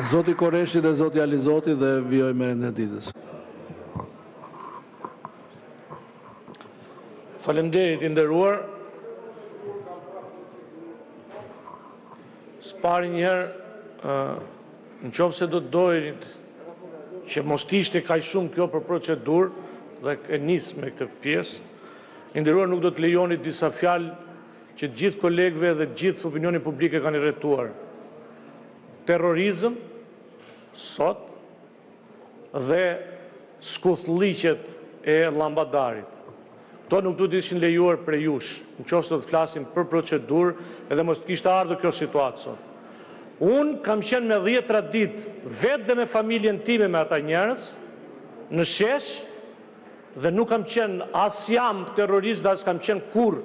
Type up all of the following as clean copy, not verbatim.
Zoti Koreshi dhe Zoti Alizoti dhe vijoj merren e ditës. Faleminderit i nderuar. Spari njëherë, në qoftë se do të dojnë që mos ishte kaq shumë kjo për procedurë dhe e nis me këtë pjesë, i nderuar nuk do të lejoni disa fjalë që gjithë kolegëve dhe gjithë opinioni publike kanë rrethtuar. Terrorizëm sot dhe skuthliqet e Llambadarit. Këto nuk duhet të ishin lejuar për jush, në qoftë se do të flasim për procedurë edhe mos të kishte ardhur kjo situatë sot. Unë kam qenë me 10 ditë vetë dhe me familjen time me ata njerëz në shesh dhe nuk kam qenë as jam terrorist dhe as kam qenë kurrë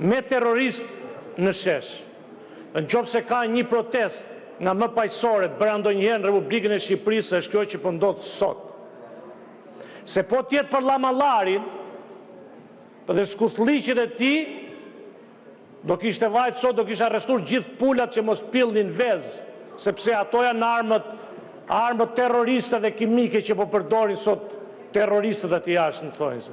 me terrorist në shesh. Në qoftë se ka një protest nga më paqësorët bëra ndonjëherë në Republikën e Shqipërisë, është kjo që po ndodh sot. Se po tjetë për Llamallarin dhe skuthliqet e tij, do kishte vajt sot, do kishte arrestuar gjithë pulat që mos pillnin vezë, sepse ato janë armët terroriste dhe kimike që po përdorin sot terroristët aty jashtë në thonjse.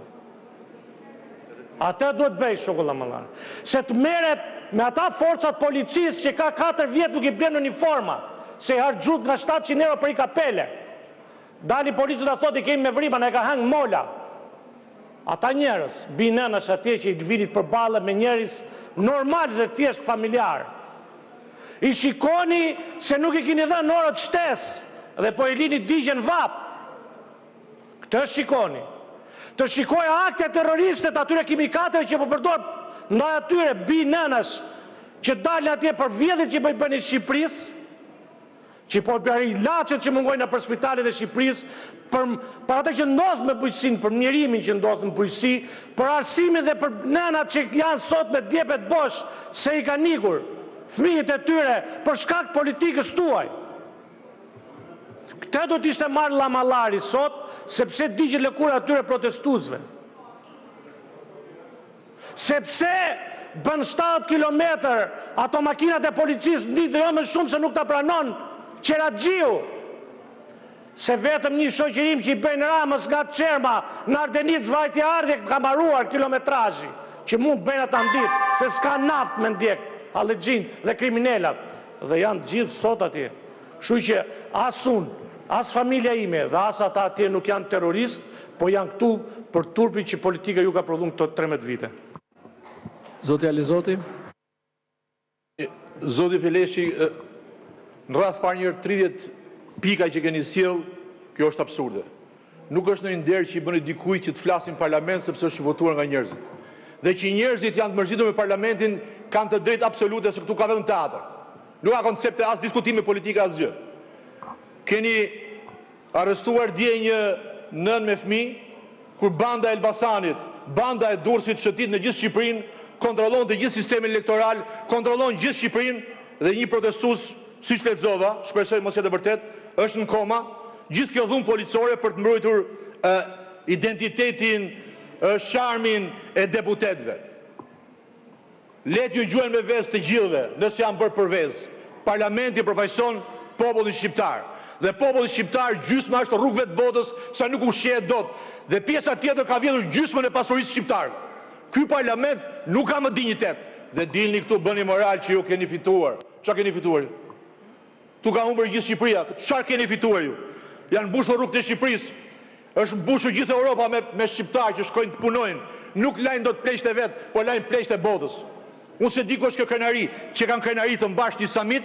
Atë duhet bëj shoku Llamallarin. Se të merret me ata forcat policisë që ka 4 vjet nuk i blen uniforma, se i harxhut nga 700 euro për i kapele. Dali policia dhe thotë i kemi me vripa, ne ka hang mola. Ata njerëz, binënash atje që i vinit përballë me njerëz normal dhe thjesht familjar. I shikoni se nuk i keni dhënë orët shtesë dhe po i lini digjen vap. Këtë shikoni. Të shikoj akte terroriste të atyre kimikateve që po përdor ndaj atyre binënash që dalin atje për vjedhjet që po i bënë Shqipërisë, që po bëri ilaçet që mungojnë në për spitalet e Shqipërisë, për atë që ndodh me bujqësinë, për mjerimin që ndodh në bujqësi, për arsimin dhe për nënat që janë sot me djepet bosh se i kanë ikur fëmijët e tyre për shkak politikës tuaj. Këtë do të ishte marrë Llamallari sot, sepse digjet lëkura atyre protestuesve. Sepse bën 70 kilometër ato makinat e policisë ndinë jo më shumë se nuk ta pranon Qeraxhiu. Se vetëm një shoqërim që i bëjnë Ramës nga Çerma në Ardenic vajti ardhje ka mbaruar kilometrazhi, që mund bëjnë ata ndit, se s'ka naftë me ndjek Allexhin dhe kriminalat dhe janë gjithë sot atje. Kështu që as unë, as familja ime dhe as ata atje nuk janë terroristë, po janë këtu për turpin që politika ju ka prodhuar këto 13 vite. Zoti Alizoti. Zoti Peleshi, në rreth parë një 30 pika që keni sjell, kjo është absurde. Nuk është në nder që i bëni dikujt që të flasin në parlament sepse është votuar nga njerëzit. Dhe që njerëzit janë të mërzitur me parlamentin kanë të drejtë absolute se këtu ka vetëm teatr. Nuk ka koncepte as diskutime politike as gjë. Keni arrestuar dje një nën me fëmijë, kur banda e Elbasanit, banda e Durrësit shëtit në gjithë Shqipërinë, kontrollon të gjithë sistemin elektoral, kontrollon gjithë Shqipërinë dhe një protestues, siç lexova, shpresoj mos jetë e vërtet, është në koma, gjithë kjo dhunë policore për të mbrojtur identitetin, sharmin e deputetëve. Le t'ju gjuajnë me vezë të gjithëve, nëse janë bërë për vezë. Parlamenti përfaqëson popullin shqiptar. Dhe populli shqiptar gjysma është rrugëve të botës sa nuk u shihet dot. Dhe pjesa tjetër ka vjedhur gjysmën e pasurisë shqiptare. Ky parlament nuk ka më dinjitet. Dhe dilni këtu bëni moral që ju keni fituar. Çfarë keni fituar? Tu ka humbur gjithë Shqipëria. Çfarë keni fituar ju? Janë mbushur rrugët e Shqipërisë. Është mbushur gjithë Europa me shqiptarë që shkojnë të punojnë. Nuk lajnë dot pleqët e vet, po lajnë pleqët e botës. Unë se di ku është kjo krenari, që kanë krenari të mbash një samit,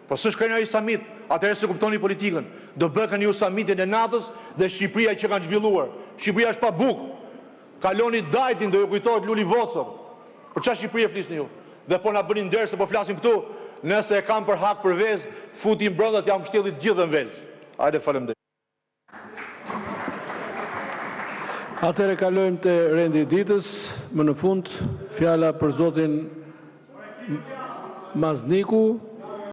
po s'është krenari samit, atëherë se kuptoni politikën. Do bëkën ju samitin e natës dhe Shqipëria që kanë zhvilluar. Shqipëria është pa bukë. Kaloni dajtin, do ju kujtohet Luli Vocër. Për çfarë Shqipëria flisni ju? Dhe po na bëni nder se po flasim këtu, nëse e kam për hak për vezë, futi brenda jam mbështellit gjithë në vezë. Hajde, faleminderit. Atëherë kalojmë te rendi i ditës. Më në fund fjala për zotin Mazniku.